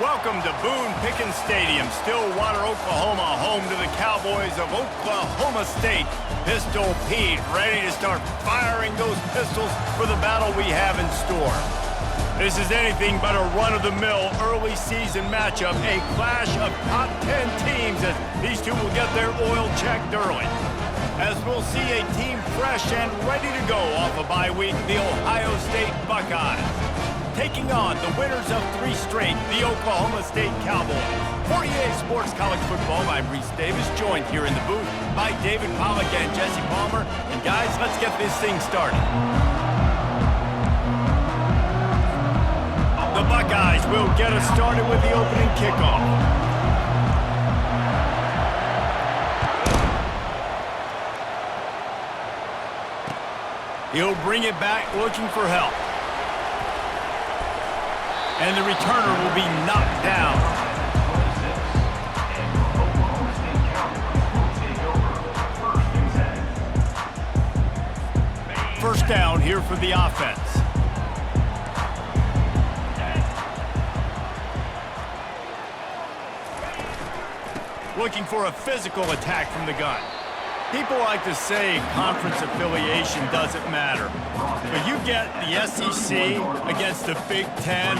Welcome to Boone Pickens Stadium, Stillwater, Oklahoma, home to the Cowboys of Oklahoma State. Pistol Pete ready to start firing those pistols for the battle we have in store. This is anything but a run-of-the-mill early season matchup, a clash of top 10 teams as these two will get their oil checked early. As we'll see a team fresh and ready to go off a bye week, the Ohio State Buckeyes, taking on the winners of 3 straight, the Oklahoma State Cowboys. For EA Sports College Football, I'm Reese Davis, joined here in the booth by David Pollack and Jesse Palmer. And guys, let's get this thing started. The Buckeyes will get us started with the opening kickoff. He'll bring it back looking for help. And the returner will be knocked down. First down here for the offense. Looking for a physical attack from the gun. People like to say conference affiliation doesn't matter. But you get the SEC against the Big Ten,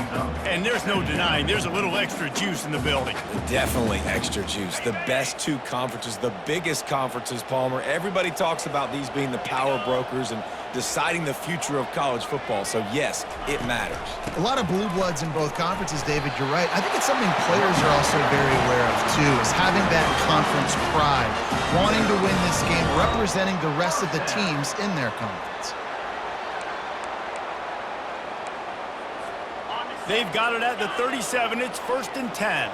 and there's no denying there's a little extra juice in the building. Definitely extra juice. The best 2 conferences, the biggest conferences, Palmer. Everybody talks about these being the power brokers and deciding the future of college football. So, yes, it matters. A lot of blue bloods in both conferences, David. You're right. I think it's something players are also very aware of, too, is having that conference pride, wanting to win this game, representing the rest of the teams in their conference. They've got it at the 37. It's 1st and 10.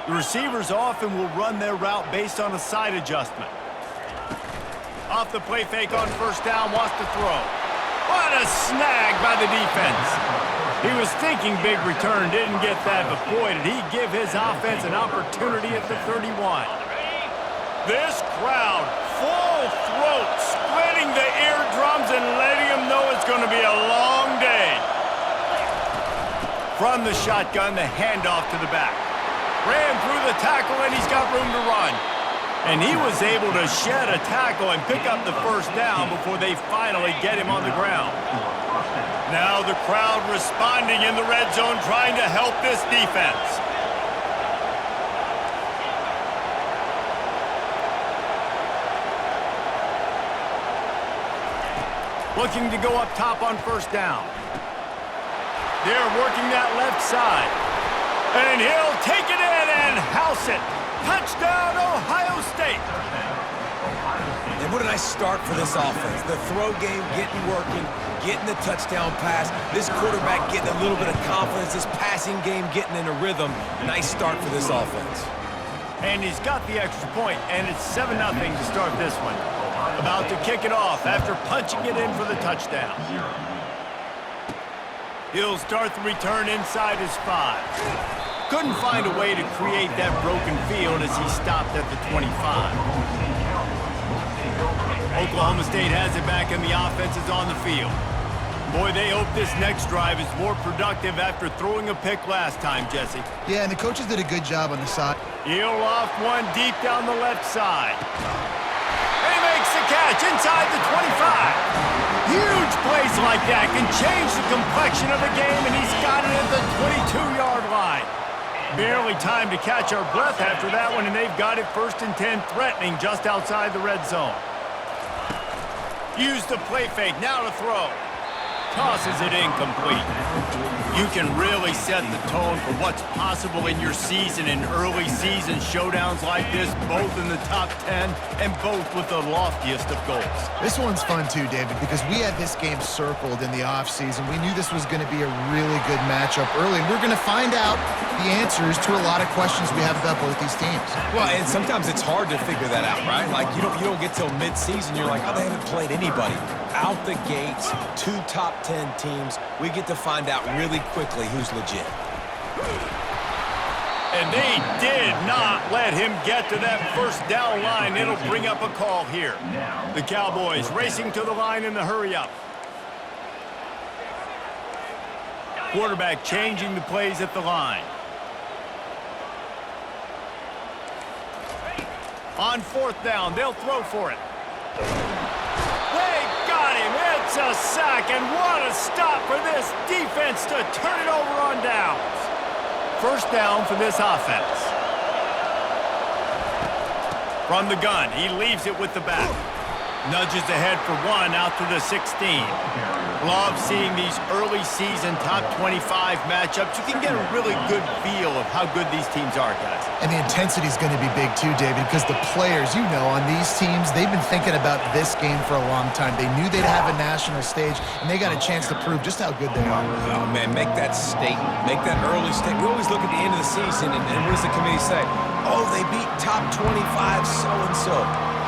The receivers often will run their route based on a side adjustment. Off the play fake on first down, wants to throw. What a snag by the defense. He was thinking big return, didn't get that, but boy, did he give his offense an opportunity at the 31. This crowd, full throat, splitting the eardrums and letting them know it's going to be a long day. From the shotgun, the handoff to the back. Ran through the tackle, and he's got room to run. And he was able to shed a tackle and pick up the first down before they finally get him on the ground. Now the crowd responding in the red zone, trying to help this defense. Looking to go up top on first down. They're working that left side. And he'll take it in and house it. Touchdown, Ohio State. And what a nice start for this offense. The throw game getting working, getting the touchdown pass. This quarterback getting a little bit of confidence. This passing game getting in a rhythm. Nice start for this offense. And he's got the extra point, and it's 7-0 to start this one. About to kick it off after punching it in for the touchdown. He'll start the return inside his 5. Couldn't find a way to create that broken field as he stopped at the 25. Oklahoma State has it back and the offense is on the field. Boy, they hope this next drive is more productive after throwing a pick last time, Jesse. Yeah, and the coaches did a good job on the side. He'll loft one deep down the left side. And he makes the catch inside the 25. Huge plays like that can change the complexion of the game, and he's got it at the 22-yard line. Barely time to catch our breath after that one, and they've got it 1st and 10, threatening just outside the red zone. Use the play fake, now to throw. Tosses it incomplete. You can really set the tone for what's possible in your season in early season showdowns like this, both in the top 10 and both with the loftiest of goals. This one's fun too, David, because we had this game circled in the offseason. We knew this was going to be a really good matchup early, and we're going to find out the answers to a lot of questions we have about both these teams. Well, and sometimes it's hard to figure that out, right? Like, you don't get till mid-season, you're like, oh, they haven't played anybody. Out the gates, 2 top 10 teams, we get to find out really quickly who's legit. And they did not let him get to that first down line. It'll bring up a call here. The Cowboys racing to the line in the hurry-up. Quarterback changing the plays at the line. On fourth down, they'll throw for it. They got him. It's a sack, and what a stop for this defense to turn it over on downs. First down for this offense. From the gun, he leaves it with the back. Nudges ahead for one out to the 16. Love seeing these early season top 25 matchups. You can get a really good feel of how good these teams are, guys. And the intensity is going to be big too, David, because the players, you know, on these teams, they've been thinking about this game for a long time. They knew they'd have a national stage, and they got a chance to prove just how good they are. Oh, man, make that statement. Make that early statement. We always look at the end of the season, and what does the committee say? Oh, they beat top 25 so-and-so.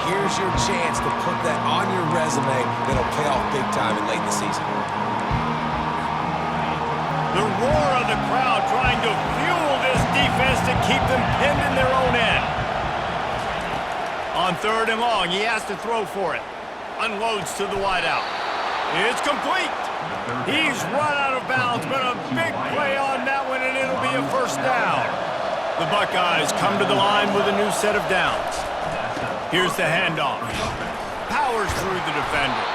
Here's your chance to put that on your resume that'll pay off big time in late in the season. The roar of the crowd trying to fuel this defense to keep them pinned in their own end. On third and long, he has to throw for it. Unloads to the wideout. It's complete. He's run out of bounds, but a big play on that one, and it'll be a first down. The Buckeyes come to the line with a new set of downs. Here's the handoff. Powers through the defender.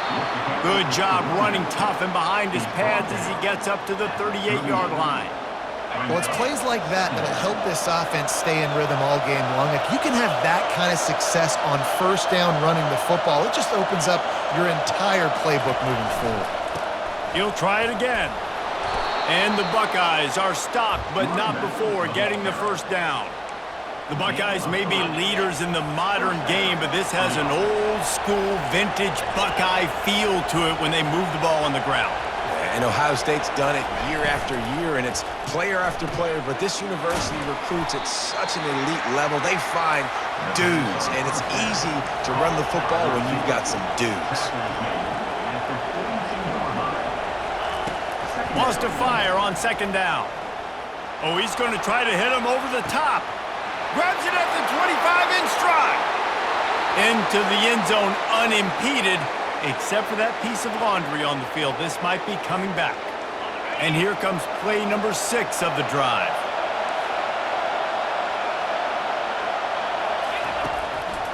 Good job running tough and behind his pads as he gets up to the 38-yard line. Well, it's plays like that that'll help this offense stay in rhythm all game long. If you can have that kind of success on first down running the football, it just opens up your entire playbook moving forward. He'll try it again. And the Buckeyes are stopped, but not before getting the first down. The Buckeyes may be leaders in the modern game, but this has an old-school, vintage Buckeye feel to it when they move the ball on the ground. And Ohio State's done it year after year, and it's player after player, but this university recruits at such an elite level. They find dudes, and it's easy to run the football when you've got some dudes. Wants to fire on second down. Oh, he's going to try to hit him over the top. Grabs it at the 25 in stride. Into the end zone unimpeded, except for that piece of laundry on the field. This might be coming back. And here comes play number 6 of the drive.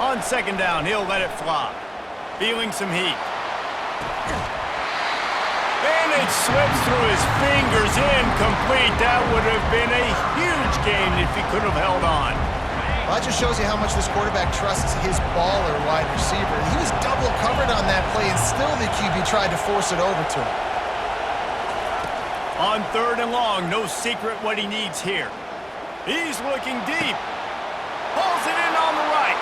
On second down, he'll let it fly. Feeling some heat. And it slips through his fingers, incomplete. That would have been a huge gain if he could have held on. Well, that just shows you how much this quarterback trusts his baller wide receiver. He was double covered on that play, and still the QB tried to force it over to him. On third and long, no secret what he needs here. He's looking deep. Pulls it in on the right.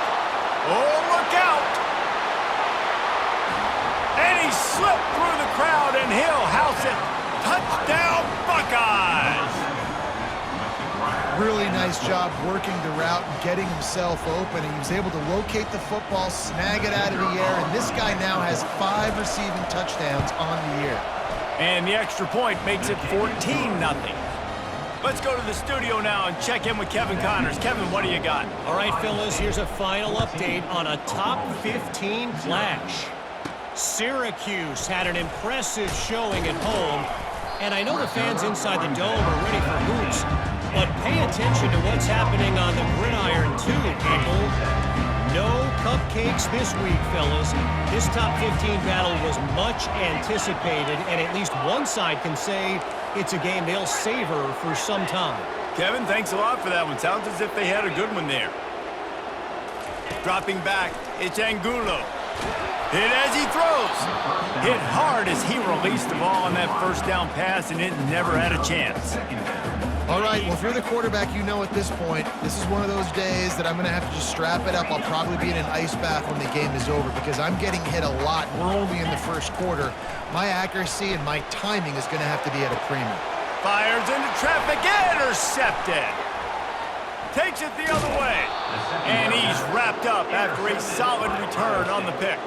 Oh, look out. And he slipped through the crowd, and he'll house it. Touchdown, Buckeyes! Really nice job working the route and getting himself open. He was able to locate the football, snag it out of the air, and this guy now has 5 receiving touchdowns on the year. And the extra point makes it 14-0. Let's go to the studio now and check in with Kevin Connors. Kevin, what do you got? All right, fellas, here's a final update on a top 15 clash. Syracuse had an impressive showing at home, and I know the fans inside the dome are ready for hoops, but pay attention to what's happening on the gridiron too, people. No cupcakes this week, fellas. This top 15 battle was much anticipated, and at least one side can say it's a game they'll savor for some time. Kevin, thanks a lot for that one. Sounds as if they had a good one there. Dropping back, it's Angulo. Hit as he throws. Hit hard as he released the ball on that first down pass, and it never had a chance. All right, well, if you're the quarterback, you know at this point, this is one of those days that I'm going to have to just strap it up. I'll probably be in an ice bath when the game is over because I'm getting hit a lot. We're only in the first quarter. My accuracy and my timing is going to have to be at a premium. Fires into traffic, intercepted. Takes it the other way. And he's wrapped up after a solid return on the pick.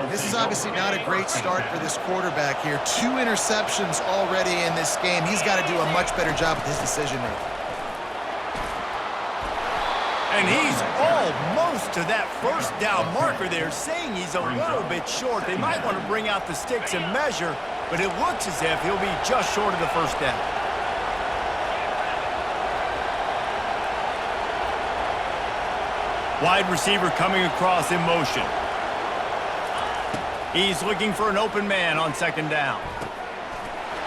This is obviously not a great start for this quarterback here. 2 interceptions already in this game. He's got to do a much better job with his decision-making. And he's almost to that first down marker there, saying he's a little bit short. They might want to bring out the sticks and measure, but it looks as if he'll be just short of the first down. Wide receiver coming across in motion. He's looking for an open man on second down.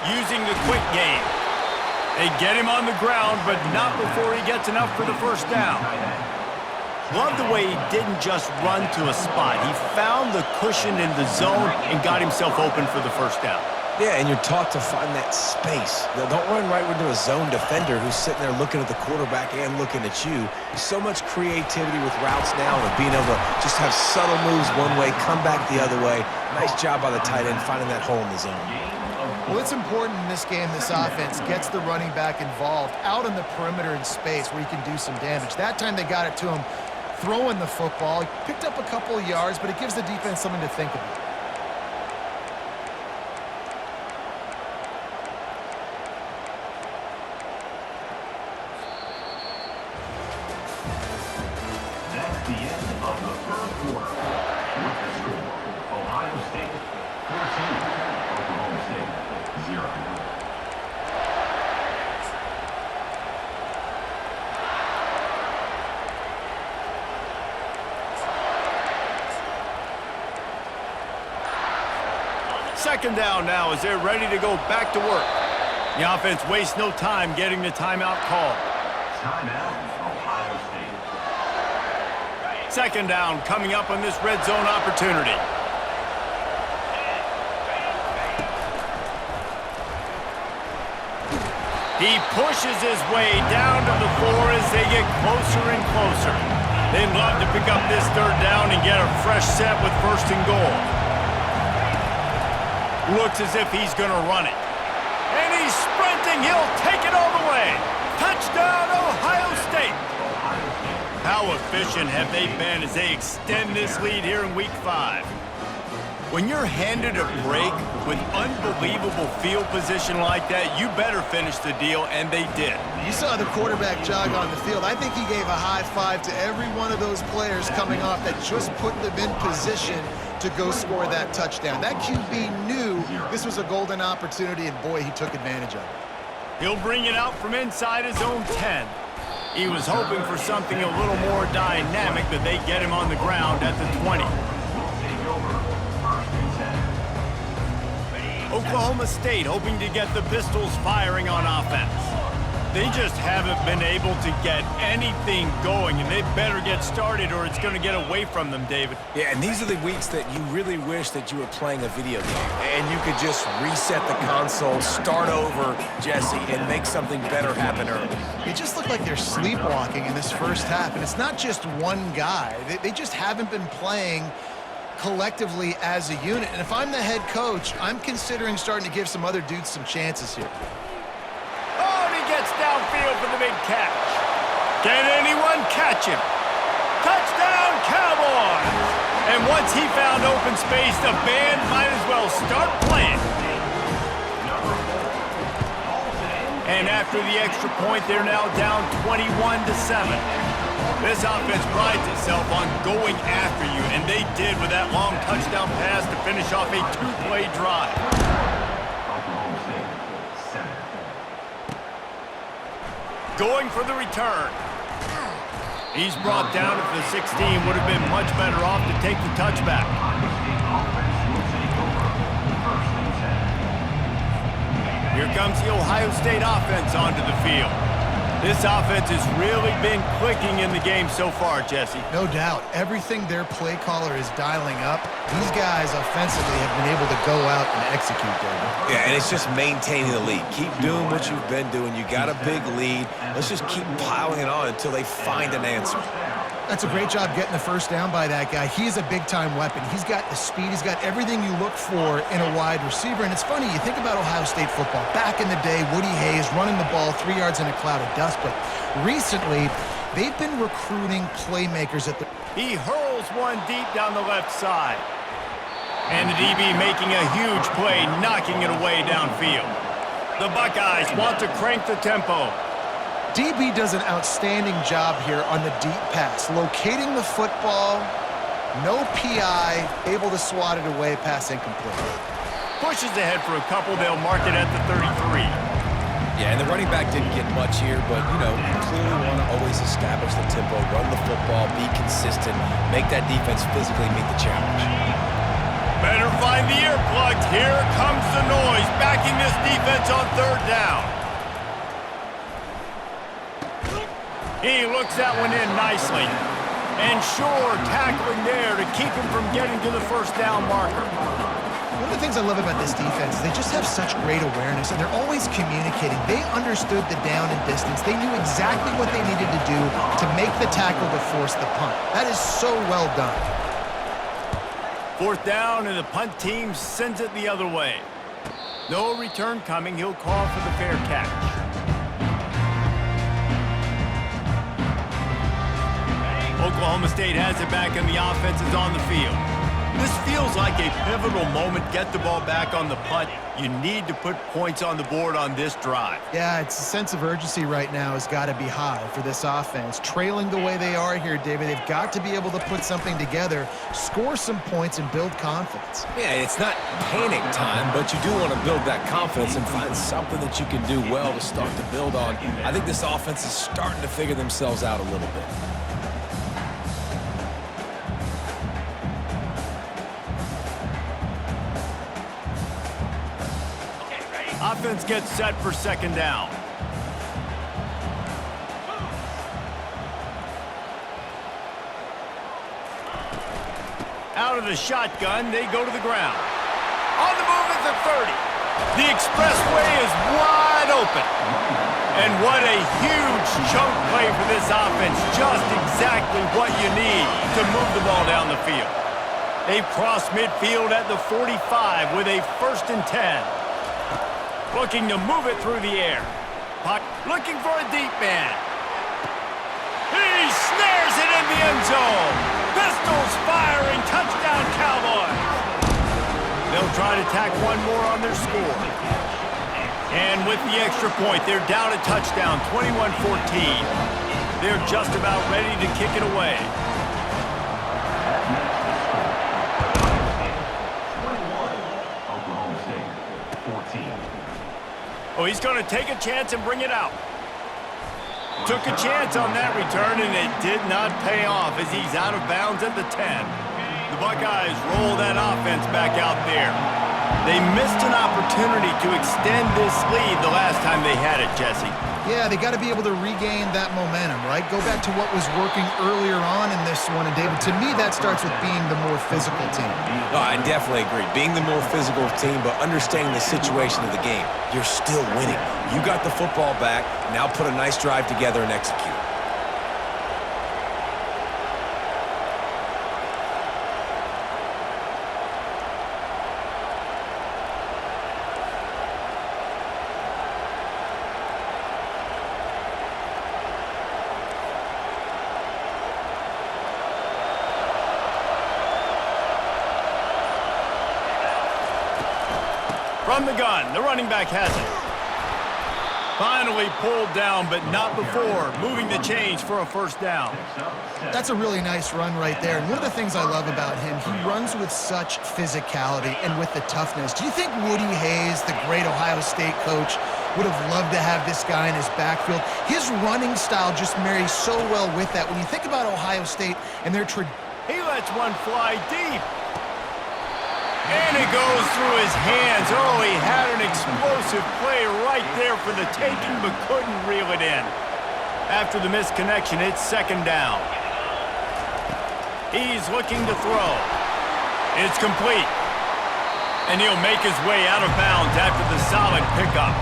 Using the quick game. They get him on the ground, but not before he gets enough for the first down. Love the way he didn't just run to a spot. He found the cushion in the zone and got himself open for the first down. Yeah, and you're taught to find that space. Now, don't run right into a zone defender who's sitting there looking at the quarterback and looking at you. So much creativity with routes now and being able to just have subtle moves one way, come back the other way. Nice job by the tight end finding that hole in the zone. Well, it's important in this game, this offense gets the running back involved out on the perimeter in space where he can do some damage. That time they got it to him throwing the football. He picked up a couple of yards, but it gives the defense something to think about. That's the end of the third quarter. With the score, Ohio State 14, Oklahoma State 0. Second down now as they're ready to go back to work. The offense wastes no time getting the timeout called. Timeout, Ohio State. Second down coming up on this red zone opportunity. He pushes his way down to the 4 as they get closer and closer. They'd love to pick up this third down and get a fresh set with first and goal. Looks as if he's going to run it. And he's sprinting. He'll take it all the way. Touchdown, Ohio State. How efficient have they been as they extend this lead here in Week 5? When you're handed a break with unbelievable field position like that, you better finish the deal, and they did. You saw the quarterback jog on the field. I think he gave a high five to every one of those players coming off that just put them in position to go score that touchdown. That QB knew this was a golden opportunity, and boy, he took advantage of it. He'll bring it out from inside his own 10. He was hoping for something a little more dynamic, but they get him on the ground at the 20. Oklahoma State hoping to get the Pistols firing on offense. They just haven't been able to get anything going, and they better get started or it's going to get away from them, David. Yeah, and these are the weeks that you really wish that you were playing a video game and you could just reset the console, start over, Jesse, and make something better happen early. It just looked like they're sleepwalking in this first half, and it's not just one guy. They just haven't been playing collectively as a unit. And if I'm the head coach, I'm considering starting to give some other dudes some chances here. Oh, and he gets downfield for the big catch. Can anyone catch him? Touchdown, Cowboys! And once he found open space, the band might as well start playing. And after the extra point, they're now down 21-7. This offense prides itself on going after you, and they did with that long touchdown pass to finish off a two-play drive. Going for the return. He's brought down at the 16. Would have been much better off to take the touchback. Here comes the Ohio State offense onto the field. This offense has really been clicking in the game so far, Jesse. No doubt. Everything their play caller is dialing up, these guys offensively have been able to go out and execute, David. Yeah, and it's just maintaining the lead. Keep doing what you've been doing. You got a big lead. Let's just keep piling it on until they find an answer. That's a great job getting the first down by that guy. He's a big-time weapon. He's got the speed. He's got everything you look for in a wide receiver. And it's funny, you think about Ohio State football. Back in the day, Woody Hayes running the ball 3 yards in a cloud of dust. But recently, they've been recruiting playmakers at the... He hurls one deep down the left side. And the DB making a huge play, knocking it away downfield. The Buckeyes want to crank the tempo. DB does an outstanding job here on the deep pass, locating the football, no PI, able to swat it away, pass incomplete. Pushes ahead for a couple. They'll mark it at the 33. Yeah, and the running back didn't get much here, but, you know, you clearly want to always establish the tempo, run the football, be consistent, make that defense physically meet the challenge. Better find the earplugs. Here comes the noise, backing this defense on third down. He looks that one in nicely. And sure, tackling there to keep him from getting to the first down marker. One of the things I love about this defense is they just have such great awareness, and they're always communicating. They understood the down and distance. They knew exactly what they needed to do to make the tackle to force the punt. That is so well done. Fourth down, and the punt team sends it the other way. No return coming. He'll call for the fair catch. Oklahoma State has it back, and the offense is on the field. This feels like a pivotal moment. Get the ball back on the punt. You need to put points on the board on this drive. Yeah, it's a sense of urgency right now has got to be high for this offense. Trailing the way they are here, David, they've got to be able to put something together, score some points, and build confidence. Yeah, it's not panic time, but you do want to build that confidence and find something that you can do well to start to build on. I think this offense is starting to figure themselves out a little bit. Offense gets set for second down. Out of the shotgun, they go to the ground. On the move at the 30. The expressway is wide open. And what a huge chunk play for this offense. Just exactly what you need to move the ball down the field. They've crossed midfield at the 45 with a 1st and 10. Looking to move it through the air. Puck looking for a deep man. He snares it in the end zone. Pistols firing, touchdown Cowboys. They'll try to tack one more on their score. And with the extra point, they're down a touchdown, 21-14. They're just about ready to kick it away. Oh, he's going to take a chance and bring it out. Took a chance on that return, and it did not pay off as he's out of bounds at the 10. The Buckeyes roll that offense back out there. They missed an opportunity to extend this lead the last time they had it, Jesse. Yeah, they got to be able to regain that momentum, right? Go back to what was working earlier on in this one. And, David, to me, that starts with being the more physical team. No, I definitely agree. Being the more physical team, but understanding the situation of the game. You're still winning. You got the football back. Now put a nice drive together and execute. From the gun, the running back has it. Finally pulled down, but not before moving the chains for a 1st down. That's a really nice run right there. And one of the things I love about him, he runs with such physicality and with the toughness. Do you think Woody Hayes, the great Ohio State coach, would have loved to have this guy in his backfield? His running style just marries so well with that. When you think about Ohio State and their he lets one fly deep. And it goes through his hands. Oh, he had an explosive play right there for the taking, but couldn't reel it in. After the misconnection, it's 2nd down. He's looking to throw. It's complete. And he'll make his way out of bounds after the solid pickup.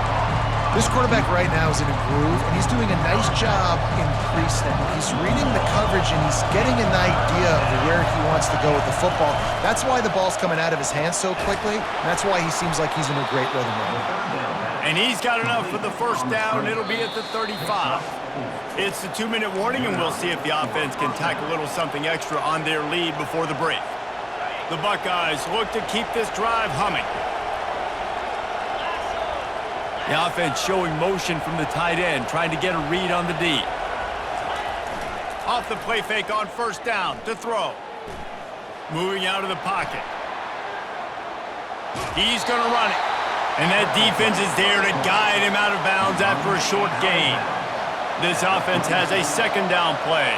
This quarterback right now is in a groove, and he's doing a nice job in pre-snap. He's reading the coverage, and he's getting an idea of where he wants to go with the football. That's why the ball's coming out of his hands so quickly, and that's why he seems like he's in a great rhythm right now. And he's got enough for the 1st down. It'll be at the 35. It's the 2-minute warning, and we'll see if the offense can tack a little something extra on their lead before the break. The Buckeyes look to keep this drive humming. The offense showing motion from the tight end, trying to get a read on the D. Off the play fake on first down to throw. Moving out of the pocket. He's going to run it. And that defense is there to guide him out of bounds after a short gain. This offense has a second down play.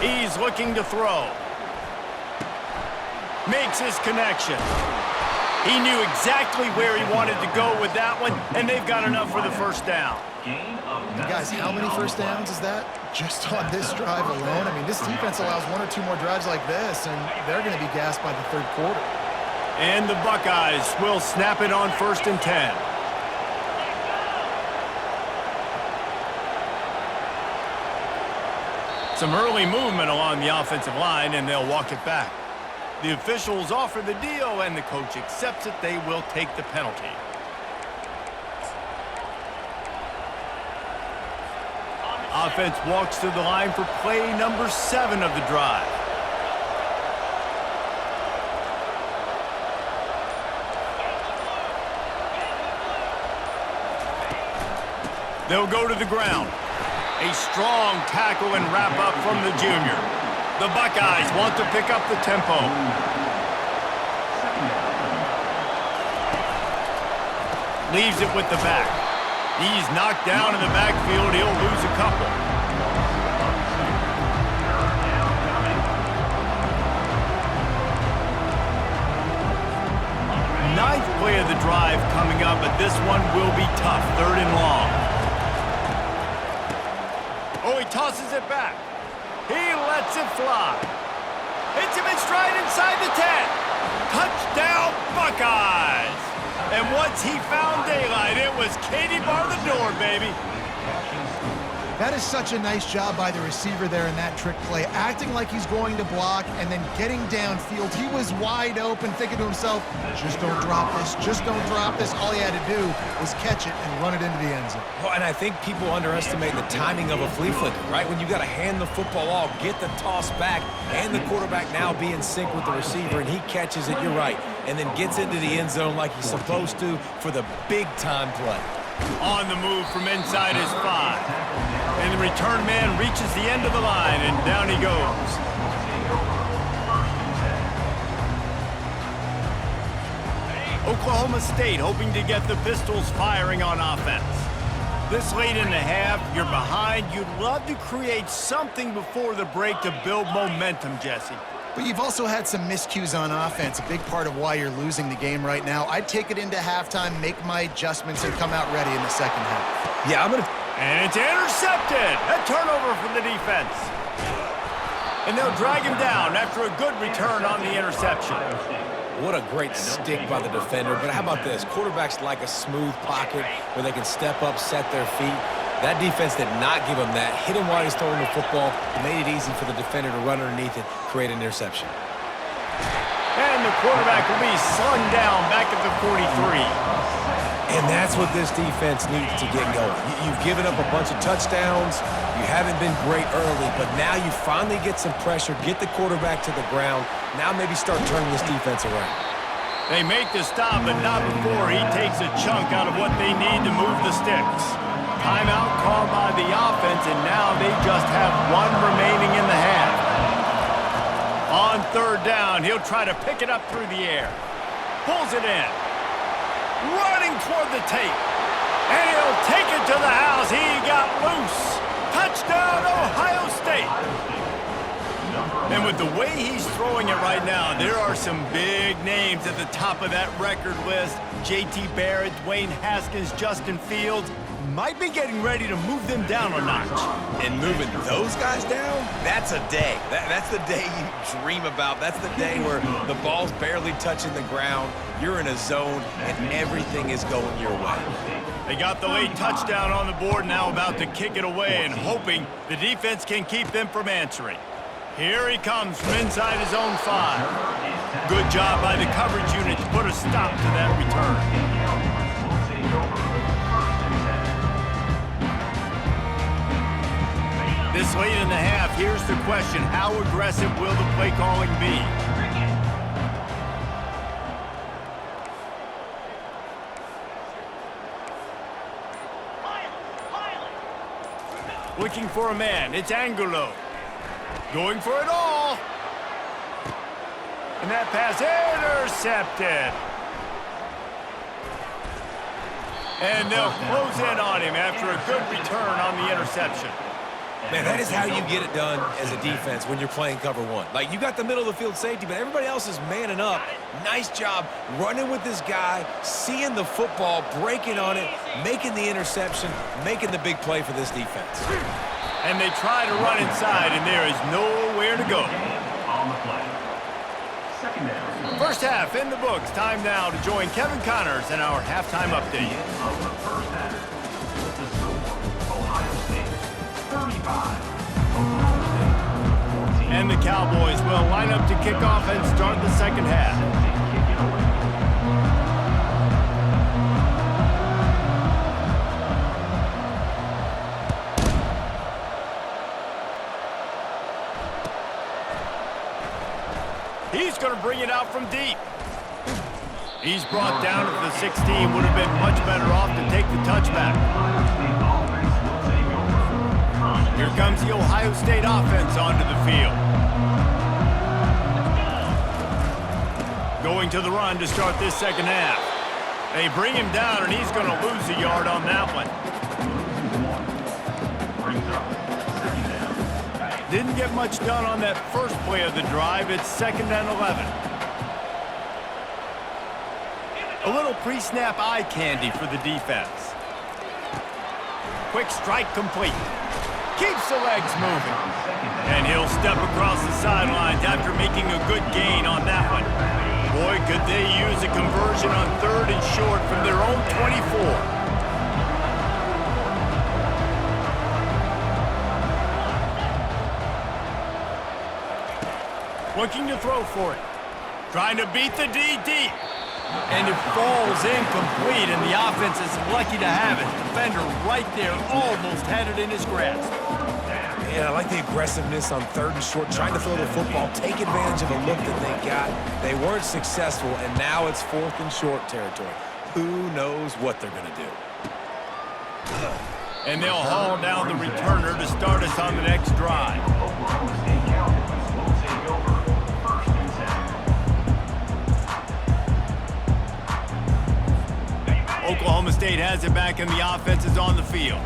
He's looking to throw. Makes his connection. He knew exactly where he wanted to go with that one, and they've got enough for the first down. Guys, how many first downs is that? Just on this drive alone? I mean, this defense allows 1 or 2 more drives like this, and they're going to be gassed by the third quarter. And the Buckeyes will snap it on 1st and 10. Some early movement along the offensive line, and they'll walk it back. The officials offer the deal, and the coach accepts it. They will take the penalty. Offense walks to the line for play number 7 of the drive. They'll go to the ground. A strong tackle and wrap up from the junior. The Buckeyes want to pick up the tempo. Leaves it with the back. He's knocked down in the backfield. He'll lose a couple. Ninth play of the drive coming up, but this one will be tough. 3rd and long. Oh, he tosses it back. He lets it fly. Hits him in stride inside the 10. Touchdown, Buckeyes. And once he found daylight, it was Katie bar the door, baby. That is such a nice job by the receiver there in that trick play, acting like he's going to block and then getting downfield. He was wide open, thinking to himself, just don't drop this, just don't drop this. All he had to do was catch it and run it into the end zone. Well, and I think people underestimate the timing of a flea flicker, right? When you got to hand the football off, get the toss back, and the quarterback now be in sync with the receiver, and he catches it, you're right, and then gets into the end zone like he's supposed to for the big-time play. On the move from inside his 5. And the return man reaches the end of the line, and down he goes. Oklahoma State hoping to get the Pistols firing on offense. This late in the half, you're behind. You'd love to create something before the break to build momentum, Jesse. But you've also had some miscues on offense, a big part of why you're losing the game right now. I'd take it into halftime, make my adjustments, and come out ready in the second half. Yeah, I'm going to... And it's intercepted. A turnover from the defense. And they'll drag him down after a good return on the interception. What a great stick by the defender. But how about this? Quarterbacks like a smooth pocket where they can step up, set their feet. That defense did not give him that. Hit him while he's throwing the football, made it easy for the defender to run underneath it, create an interception. And the quarterback will be slung down back at the 43. And that's what this defense needs to get going. You've given up a bunch of touchdowns. You haven't been great early, but now you finally get some pressure, get the quarterback to the ground. Now maybe start turning this defense around. They make the stop, but not before he takes a chunk out of what they need to move the sticks. Timeout called by the offense, and now they just have 1 remaining in the half. On 3rd down, he'll try to pick it up through the air. Pulls it in. Running toward the tape. And he'll take it to the house. He got loose. Touchdown, Ohio State. And with the way he's throwing it right now, there are some big names at the top of that record list. J.T. Barrett, Dwayne Haskins, Justin Fields. Might be getting ready to move them down a notch. And moving those guys down, that's a day. That's the day you dream about. That's the day where the ball's barely touching the ground, you're in a zone, and everything is going your way. They got the late touchdown on the board, now about to kick it away and hoping the defense can keep them from answering. Here he comes from inside his own 5. Good job by the coverage unit to put a stop to that return. take over. First and 10. This late in the half, here's the question. How aggressive will the play calling be? Looking for a man. It's Angulo. Going for it all. And that pass intercepted. And they'll close in on him after a good return on the interception. Man, that is how you get it done as a defense when you're playing cover one. Like, you got the middle of the field safety, but everybody else is manning up. Nice job running with this guy, seeing the football, breaking on it, making the interception, making the big play for this defense. And they try to run inside, and there is nowhere to go. On the play. Second down. First half in the books. Time now to join Kevin Connors in our halftime update. Of the first half. With the score, Ohio State 35. Oklahoma State 14. And the Cowboys will line up to kick off and start the second half. Kick it away. He's going to bring it out from deep. He's brought down at the 16. Would have been much better off to take the touchback. Here comes the Ohio State offense onto the field. Going to the run to start this second half. They bring him down, and he's going to lose a yard on that one. Didn't get much done on that first play of the drive. It's 2nd and 11. A little pre-snap eye candy for the defense. Quick strike complete. Keeps the legs moving. And he'll step across the sidelines after making a good gain on that one. Boy, could they use a conversion on 3rd and short from their own 24. Looking to throw for it. Trying to beat the D deep. And it falls incomplete, and the offense is lucky to have it. Defender right there almost had it in his grasp. Yeah, I like the aggressiveness on 3rd and short, trying to throw the football, take advantage of a look that they got. They weren't successful, and now it's 4th and short territory. Who knows what they're going to do? And they'll haul down the returner to start us on the next drive. Oklahoma State Cowboys will take over. First and 10. Oklahoma State has it back, and the offense is on the field.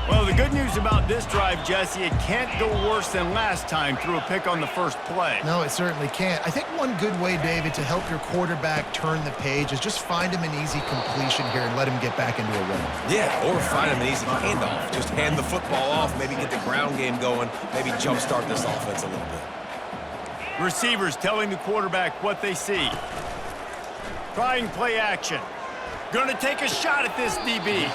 Well, the good news about this drive, Jesse, it can't go worse than last time through a pick on the first play. No, it certainly can't. I think one good way, David, to help your quarterback turn the page is just find him an easy completion here and let him get back into a rhythm. Yeah, or find him an easy handoff. Just hand the football off, maybe get the ground game going, maybe jumpstart this offense a little bit. Receivers telling the quarterback what they see. Trying play action. Going to take a shot at this DB.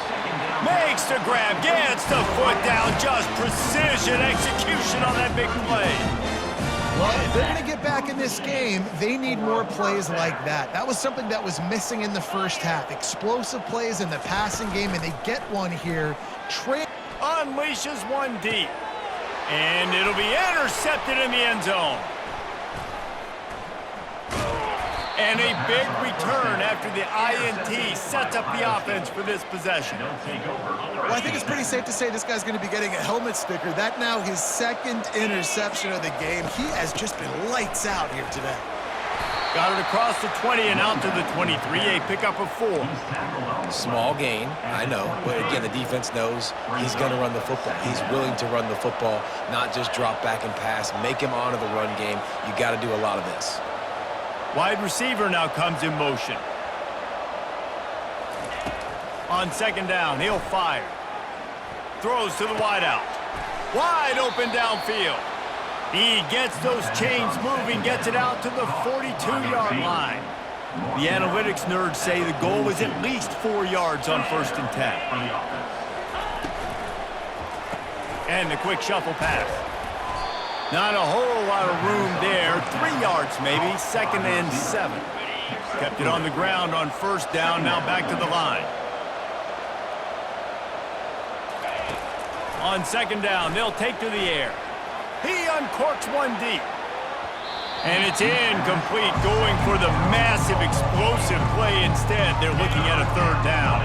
Makes the grab, gets the foot down, just precision execution on that big play. Well, if they're going to get back in this game, they need more plays like that. That was something that was missing in the first half. Explosive plays in the passing game, and they get one here. Unleashes one deep. And it'll be intercepted in the end zone. And a big return after the INT sets up the offense for this possession. Well, I think it's pretty safe to say this guy's going to be getting a helmet sticker. That now his 2nd interception of the game. He has just been lights out here today. Got it across the 20 and out to the 23, a pickup of 4. Small gain, I know, but again, the defense knows he's going to run the football. He's willing to run the football, not just drop back and pass, make him honor the run game. You got to do a lot of this. Wide receiver now comes in motion. On 2nd down, he'll fire. Throws to the wideout. Wide open downfield. He gets those chains moving, gets it out to the 42-yard line. The analytics nerds say the goal was at least 4 yards on 1st and 10. And the quick shuffle pass. Not a whole lot of room there. 3 yards maybe, 2nd and 7. Kept it on the ground on 1st down, now back to the line. On second down, they'll take to the air. He uncorks one deep. And it's incomplete, going for the massive explosive play instead. They're looking at a third down.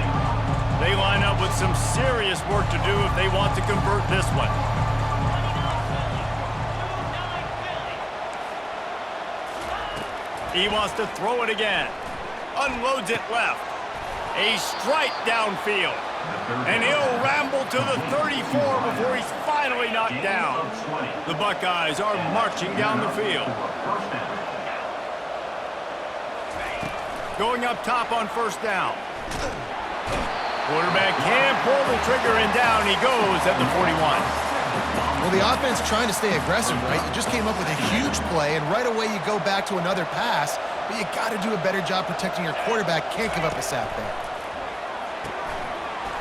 They line up with some serious work to do if they want to convert this one. He wants to throw it again. Unloads it left. A strike downfield. And he'll ramble to the 34 before he's finally knocked down. The Buckeyes are marching down the field. Going up top on first down. Quarterback can't pull the trigger, and down he goes at the 41. Well, the offense trying to stay aggressive, right? You just came up with a huge play, and right away you go back to another pass, but you got to do a better job protecting your quarterback. Can't give up a sack there.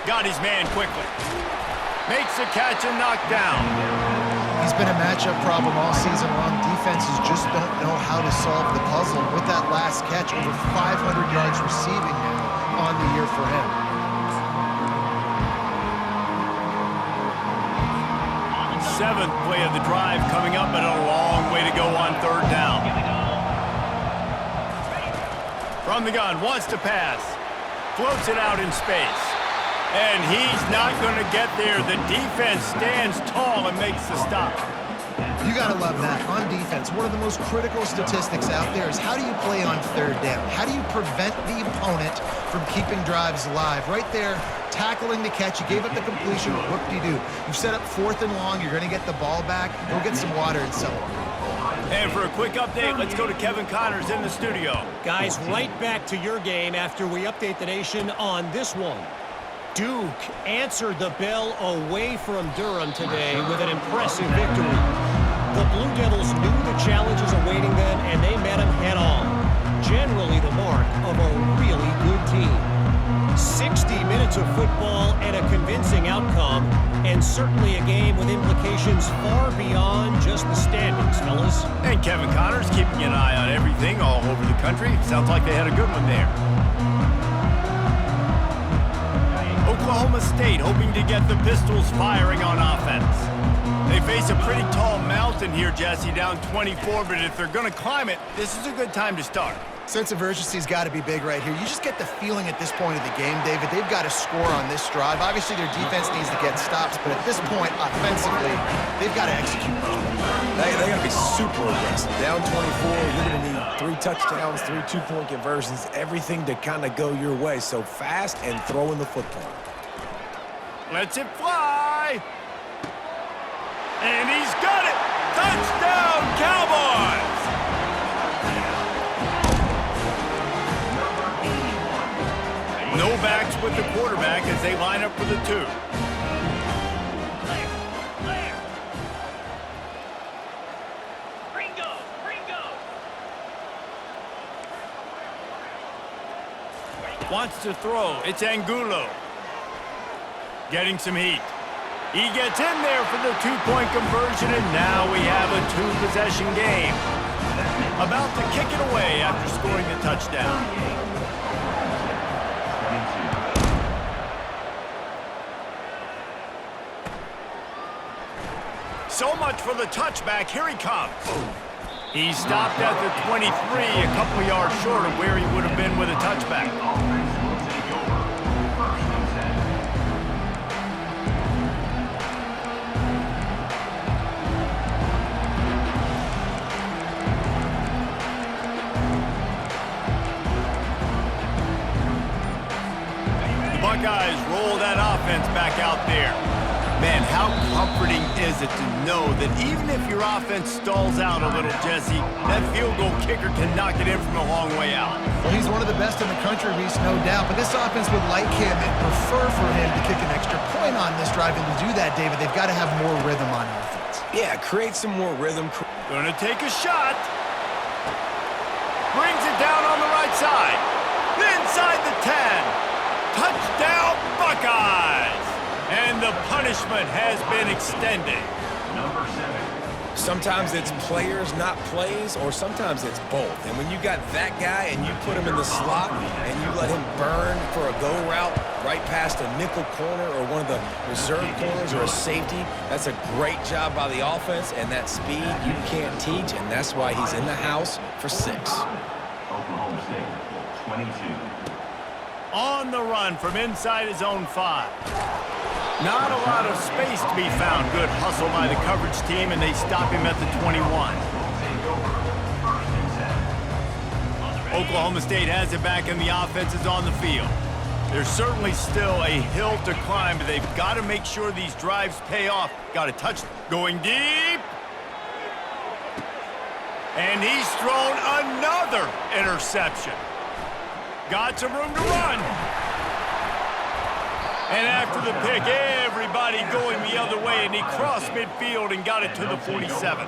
Got his man quickly. Makes the catch and knocked down. He's been a matchup problem all season long. Defenses just don't know how to solve the puzzle. With that last catch, over 500 yards receiving now on the year for him. Seventh play of the drive coming up, and a long way to go on third down. From the gun, wants to pass. Floats it out in space. And he's not going to get there. The defense stands tall and makes the stop. You got to love that. On defense, one of the most critical statistics out there is how do you play on third down? How do you prevent the opponent from keeping drives alive? Right there, tackling the catch. You gave up the completion. Whoop-de-doo. You've set up fourth and long. You're going to get the ball back. Go get some water and celebrate. And for a quick update, let's go to Kevin Connors in the studio. Guys, right back to your game after we update the nation on this one. Duke answered the bell away from Durham today with an impressive victory. The Blue Devils knew the challenges awaiting them, and they met them head-on. Generally the mark of a really good team. 60 minutes of football and a convincing outcome, and certainly a game with implications far beyond just the standings, fellas. And Kevin Connors keeping an eye on everything all over the country. Sounds like they had a good one there. Oklahoma State hoping to get the Pistols firing on offense. They face a pretty tall mountain here, Jesse, down 24, but if they're going to climb it, this is a good time to start. Sense of urgency's got to be big right here. You just get the feeling at this point of the game, David, they've got to score on this drive. Obviously, their defense needs to get stops, but at this point, offensively, they've got to execute. They got to be super aggressive. Down 24, you're going to need 3 touchdowns, 3 two-point conversions, everything to kind of go your way. So fast and throwing the football. Lets it fly. And he's got it. Touchdown, Cowboys. No backs with the quarterback as they line up for the 2. Wants to throw. It's Angulo. Getting some heat. He gets in there for the 2-point conversion, and now we have a 2-possession game. About to kick it away after scoring the touchdown. So much for the touchback. Here he comes. He stopped at the 23, a couple yards short of where he would have been with a touchback. The Buckeyes roll that offense back out there. Man, how comforting is it to know that even if your offense stalls out a little, Jesse, that field goal kicker can knock it in from a long way out. Well, he's one of the best in the country, Reese, no doubt. But this offense would like him and prefer for him to kick an extra point on this drive. And to do that, David, they've got to have more rhythm on offense. Yeah, create some more rhythm. Gonna take a shot. Brings it down on the right side. Inside the 10. Touchdown, Buckeyes! And the punishment has been extended. Number 7. Sometimes it's players, not plays, or sometimes it's both. And when you got that guy and you put him in the slot and you let him burn for a go route, right past a nickel corner or one of the reserve corners or a safety. That's a great job by the offense, and that speed you can't teach, and that's why he's in the house for 6. Oklahoma State, 22. On the run from inside his own 5. Not a lot of space to be found. Good hustle by the coverage team, and they stop him at the 21. Oklahoma State has it back, and the offense is on the field. There's certainly still a hill to climb, but they've got to make sure these drives pay off. Got a touch going deep. And he's thrown another interception. Got some room to run. And after the pick, everybody going the other way, and he crossed midfield and got it to the 47.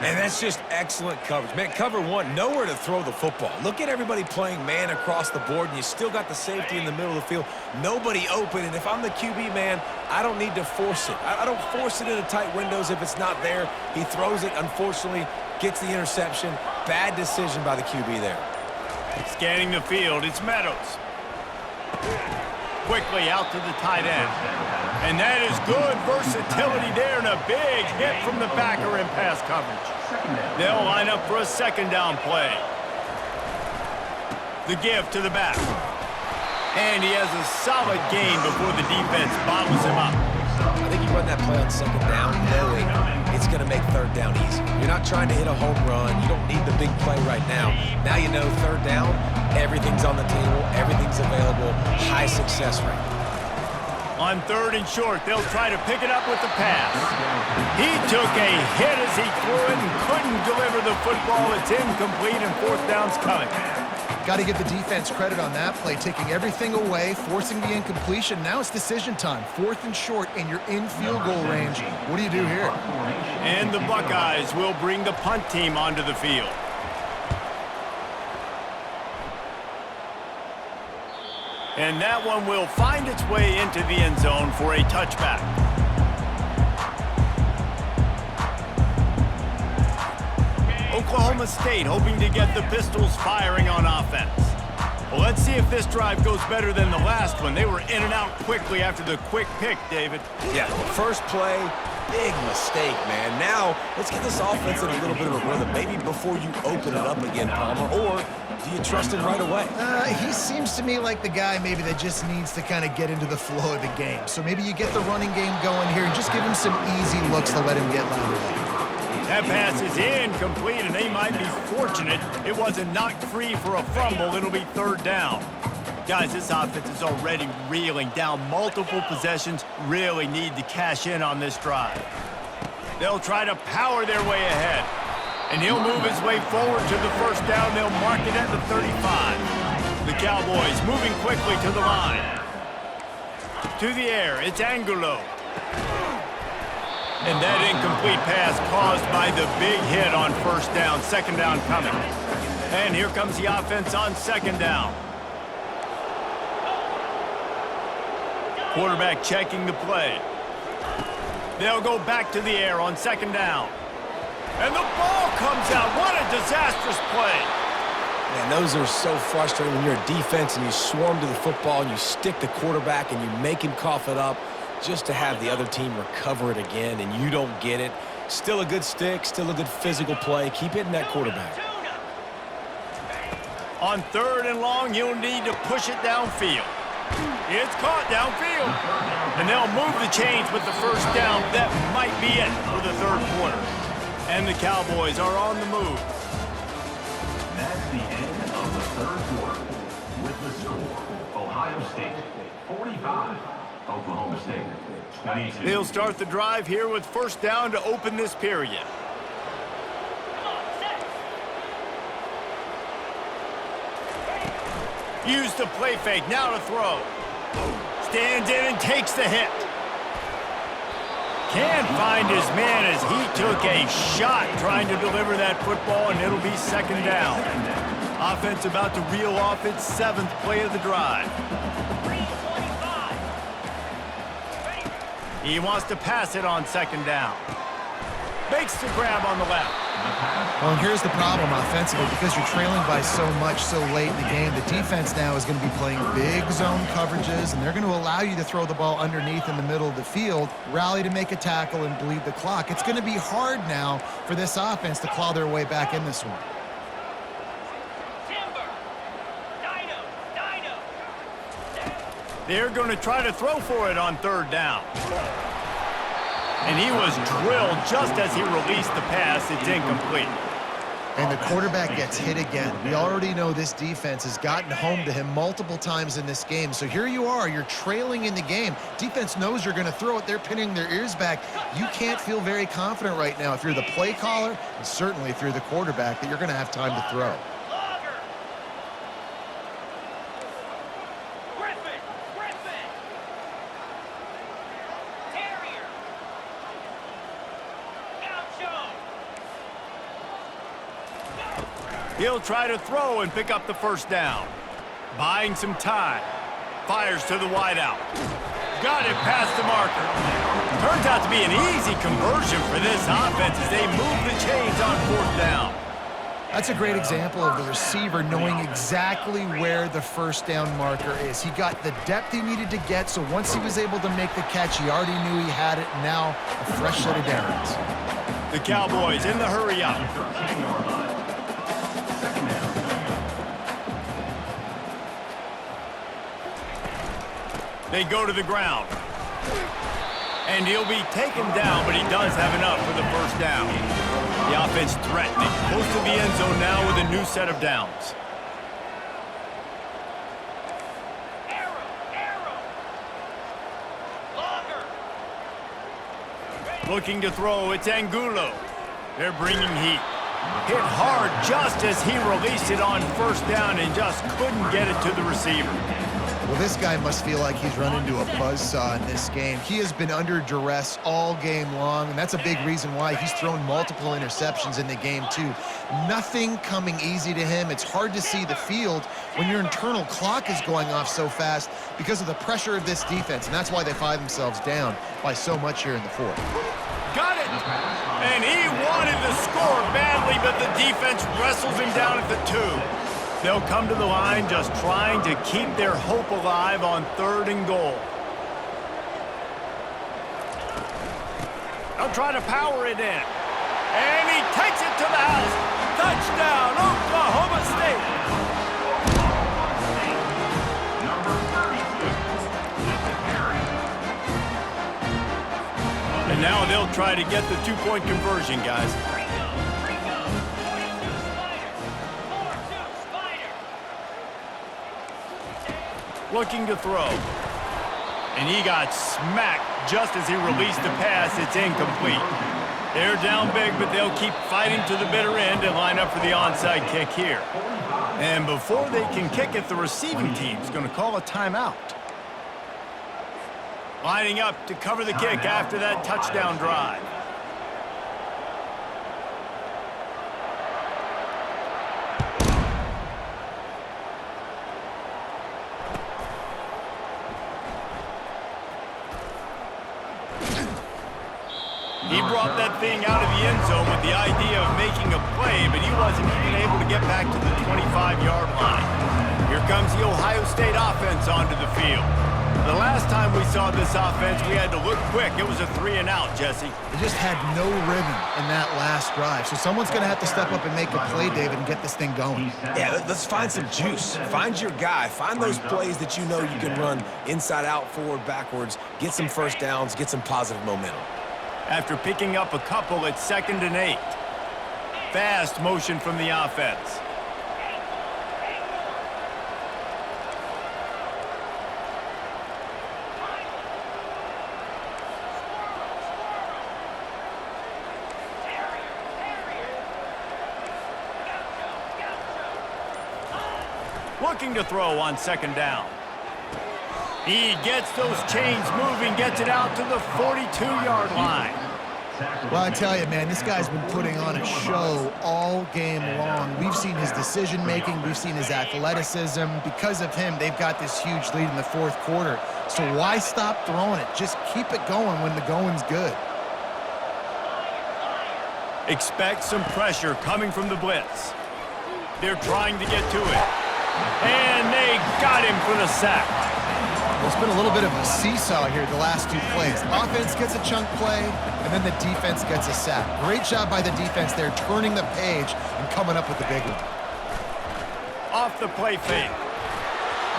And that's just excellent coverage. Man, cover 1, nowhere to throw the football. Look at everybody playing man across the board, and you still got the safety in the middle of the field. Nobody open, and if I'm the QB, man, I don't need to force it. I don't force it into tight windows if it's not there. He throws it, unfortunately, gets the interception. Bad decision by the QB there. Scanning the field, it's Meadows. Quickly out to the tight end. And that is good versatility there, and a big hit from the backer in pass coverage. They'll line up for a 2nd down play. The give to the back. And he has a solid gain before the defense bottles him up. I think you run that play on 2nd down knowing it's going to make 3rd down easy. You're not trying to hit a home run. You don't need the big play right now. Now you know 3rd down, everything's on the table, everything's available, high success rate. On 3rd and short, they'll try to pick it up with the pass. He took a hit as he threw it and couldn't deliver the football. It's incomplete, and 4th down's coming. Got to give the defense credit on that play, taking everything away, forcing the incompletion. Now it's decision time. 4th and short, and you're in field goal range. What do you do here? And the Buckeyes will bring the punt team onto the field. And that one will find its way into the end zone for a touchback. Oklahoma State hoping to get the Pistols firing on offense. Well, let's see if this drive goes better than the last one. They were in and out quickly after the quick pick, David. Yeah, first play, big mistake, man. Now, let's get this offense in a little bit of a rhythm. Maybe before you open it up again, Palmer, or do you trust him right away? He seems to me like the guy maybe that just needs to kind of get into the flow of the game. So maybe you get the running game going here and just give him some easy looks to let him get louder. That pass is incomplete, and they might be fortunate it wasn't knocked free for a fumble. It'll be 3rd down. Guys, this offense is already reeling down multiple possessions. Really need to cash in on this drive. They'll try to power their way ahead. And he'll move his way forward to the 1st down. They'll mark it at the 35. The Cowboys moving quickly to the line. To the air, it's Angulo. And that incomplete pass caused by the big hit on 1st down. 2nd down coming. And here comes the offense on 2nd down. Quarterback checking the play. They'll go back to the air on 2nd down. And the ball comes out. What a disastrous play. Man, those are so frustrating when you're a defense and you swarm to the football and you stick the quarterback and you make him cough it up just to have the other team recover it again and you don't get it. Still a good stick, still a good physical play. Keep hitting that quarterback. On 3rd and long, you'll need to push it downfield. It's caught downfield. And they'll move the chains with the 1st down. That might be it for the 3rd quarter. And the Cowboys are on the move. That's the end of the 3rd quarter. With the score, Ohio State 45, Oklahoma State 22. They'll start the drive here with 1st down to open this period. Use the play fake, now to throw. Stands in and takes the hit. Can't find his man as he took a shot trying to deliver that football, and it'll be 2nd down. Offense about to reel off its 7th play of the drive. He wants to pass it on 2nd down. Makes the grab on the left. Well, and here's the problem offensively. Because you're trailing by so much so late in the game, the defense now is going to be playing big zone coverages, and they're going to allow you to throw the ball underneath in the middle of the field, rally to make a tackle, and bleed the clock. It's going to be hard now for this offense to claw their way back in this one. They're going to try to throw for it on third down. And he was drilled just as he released the pass. It's incomplete. And the quarterback gets hit again. We already know this defense has gotten home to him multiple times in this game. So here you are, you're trailing in the game. Defense knows you're going to throw it. They're pinning their ears back. You can't feel very confident right now if you're the play caller, and certainly if you're the quarterback, that you're going to have time to throw. He'll try to throw and pick up the first down. Buying some time. Fires to the wideout. Got it past the marker. Turns out to be an easy conversion for this offense as they move the chains on fourth down. That's a great example of the receiver knowing exactly where the first down marker is. He got the depth he needed to get, so once he was able to make the catch, he already knew he had it. Now a fresh set of downs. The Cowboys in the hurry up. They go to the ground. And he'll be taken down, but he does have enough for the first down. The offense threatening, close to the end zone now with a new set of downs. Looking to throw, it's Angulo. They're bringing heat. Hit hard just as he released it on first down and just couldn't get it to the receiver. Well, this guy must feel like he's run into a buzzsaw in this game. He has been under duress all game long, and that's a big reason why he's thrown multiple interceptions in the game, too. Nothing coming easy to him. It's hard to see the field when your internal clock is going off so fast because of the pressure of this defense, and that's why they find themselves down by so much here in the fourth. Got it! And he wanted to score badly, but the defense wrestles him down at the 2. They'll come to the line just trying to keep their hope alive on 3rd and goal. They'll try to power it in. And he takes it to the house. Touchdown, Oklahoma State. And now they'll try to get the 2-point conversion, guys. Looking to throw. And he got smacked just as he released the pass. It's incomplete. They're down big, but they'll keep fighting to the bitter end and line up for the onside kick here. And before they can kick it, the receiving team's going to call a timeout. Lining up to cover the kick after that touchdown drive. He brought that thing out of the end zone with the idea of making a play, but he wasn't even able to get back to the 25-yard line. Here comes the Ohio State offense onto the field. The last time we saw this offense, we had to look quick. It was a 3-and-out, Jesse. They just had no rhythm in that last drive. So someone's going to have to step up and make a play, David, and get this thing going. Yeah, let's find some juice. Find your guy. Find those plays that you know you can run inside out, forward, backwards. Get some first downs. Get some positive momentum. After picking up a couple, it's 2nd and 8. Fast motion from the offense. Looking to throw on 2nd down. He gets those chains moving, gets it out to the 42-yard line. Well, I tell you, man, this guy's been putting on a show all game long. We've seen his decision-making. We've seen his athleticism. Because of him, they've got this huge lead in the 4th quarter. So why stop throwing it? Just keep it going when the going's good. Expect some pressure coming from the blitz. They're trying to get to it. And they got him for the sack. There's been a little bit of a seesaw here the last two plays. Offense gets a chunk play, and then the defense gets a sack. Great job by the defense there, turning the page and coming up with the big one. Off the play fake.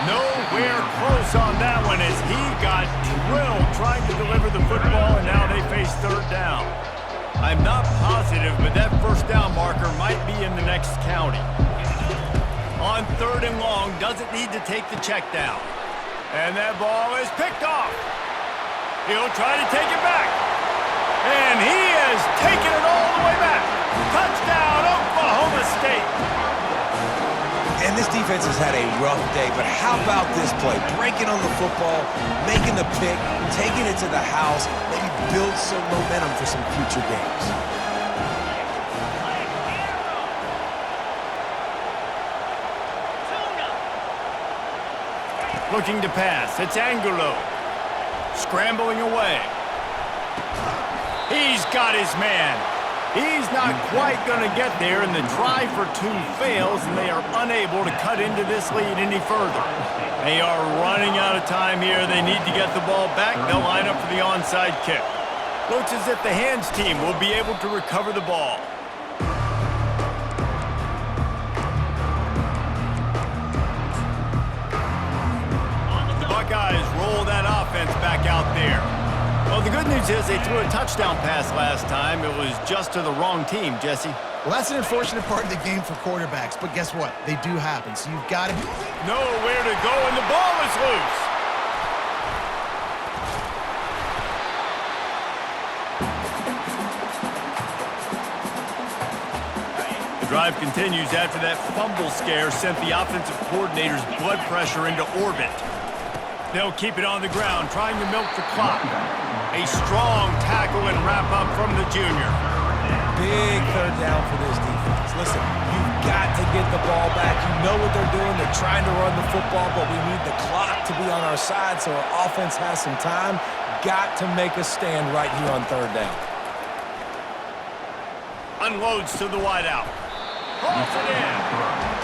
Nowhere close on that one as he got drilled trying to deliver the football, and now they face third down. I'm not positive, but that first down marker might be in the next county. On third and long, doesn't need to take the check down. And that ball is picked off. He'll try to take it back. And he has taken it all the way back. Touchdown, Oklahoma State. And this defense has had a rough day, but how about this play? Breaking on the football, making the pick, taking it to the house, maybe build some momentum for some future games. Looking to pass. It's Angulo. Scrambling away. He's got his man. He's not quite going to get there, and the try for two fails, and they are unable to cut into this lead any further. They are running out of time here. They need to get the ball back. They'll line up for the onside kick. Looks as if the hands team will be able to recover the ball. Buckeyes roll that offense back out there. Well, the good news is they threw a touchdown pass last time. It was just to the wrong team, Jesse. Well, that's an unfortunate part of the game for quarterbacks, but guess what? They do happen, so you've got to... Nowhere to go, and the ball is loose. The drive continues after that fumble scare sent the offensive coordinator's blood pressure into orbit. They'll keep it on the ground, trying to milk the clock. A strong tackle and wrap-up from the junior. Big third down for this defense. Listen, you've got to get the ball back. You know what they're doing. They're trying to run the football, but we need the clock to be on our side so our offense has some time. Got to make a stand right here on third down. Unloads to the wideout. Pulls it in.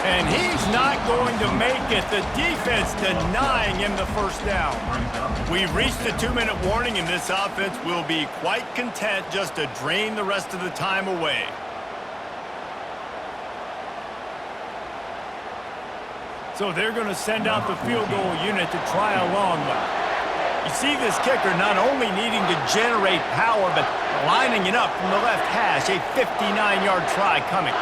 And he's not going to make it. The defense denying him the first down. We've reached the 2-minute warning, and this offense will be quite content just to drain the rest of the time away. So they're going to send out the field goal unit to try a long one. You see this kicker not only needing to generate power, but lining it up from the left hash. A 59-yard try coming.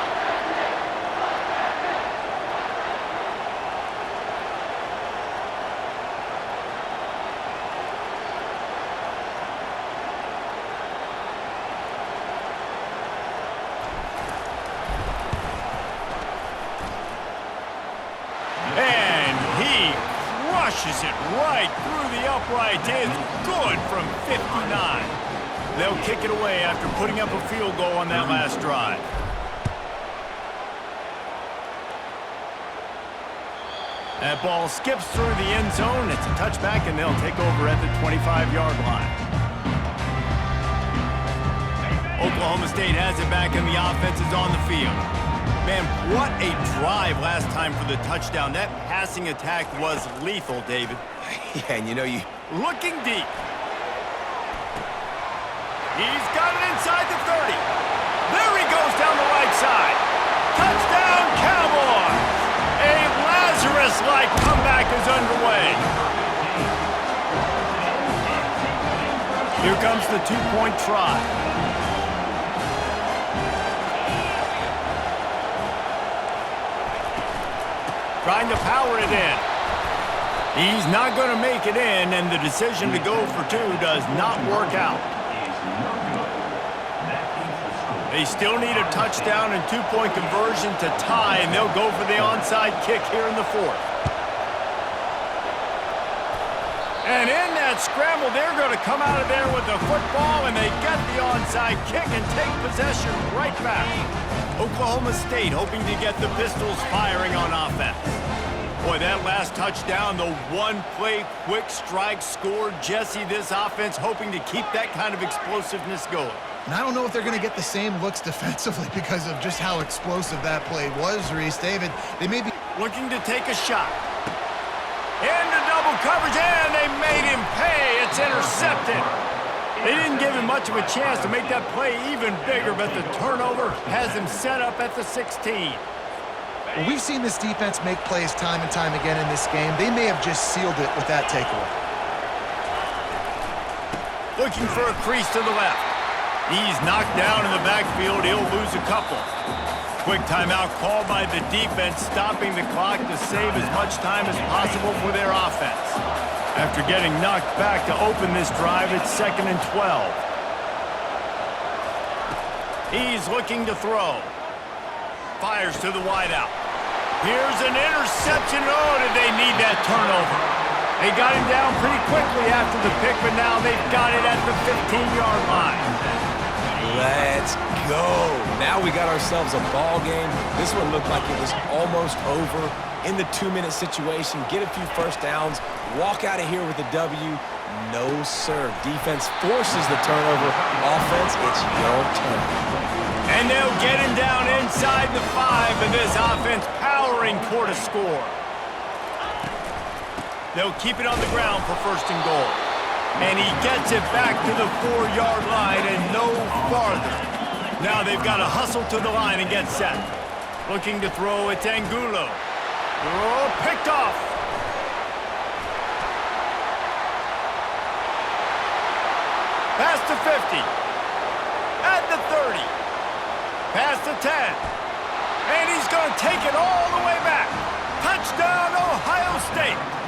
Pushes it right through the uprights. It's good from 59. They'll kick it away after putting up a field goal on that last drive. That ball skips through the end zone. It's a touchback, and they'll take over at the 25-yard line. Oklahoma State has it back, and the offense is on the field. Man, what a drive last time for the touchdown. That passing attack was lethal, David. Yeah, and you know, looking deep. He's got it inside the 30. There he goes down the right side. Touchdown, Cowboys! A Lazarus-like comeback is underway. Here comes the two-point try. Trying to power it in. He's not going to make it in, and the decision to go for two does not work out. They still need a touchdown and two-point conversion to tie, and they'll go for the onside kick here in the fourth. And in that scramble, they're going to come out of there with the football, and they get the onside kick and take possession right back. Oklahoma State hoping to get the Pistols firing on offense. Boy, that last touchdown, the one-play quick strike scored. Jesse, this offense hoping to keep that kind of explosiveness going. And I don't know if they're going to get the same looks defensively because of just how explosive that play was, Reese. David, they may be looking to take a shot. Into double coverage, and they made him pay. It's intercepted. They didn't give him much of a chance to make that play even bigger, but the turnover has him set up at the 16. Well, we've seen this defense make plays time and time again in this game. They may have just sealed it with that takeaway. Looking for a crease to the left. He's knocked down in the backfield. He'll lose a couple. Quick timeout called by the defense, stopping the clock to save as much time as possible for their offense. After getting knocked back to open this drive, it's 2nd and 12. He's looking to throw. Fires to the wideout. Here's an interception. Oh, did they need that turnover? They got him down pretty quickly after the pick, but now they've got it at the 15-yard line. Let's go. Now we got ourselves a ball game. This one looked like it was almost over. In the 2-minute situation, get a few first downs, walk out of here with a W. No, sir. Defense forces the turnover. Offense, it's your turn. And they'll get him down inside the 5, but this offense powering toward a score. They'll keep it on the ground for 1st and goal. And he gets it back to the 4-yard line and no farther. Now they've got to hustle to the line and get set. Looking to throw, it's Angulo. Oh, picked off. Past the 50. At the 30. Past the 10. And he's going to take it all the way back. Touchdown, Ohio State.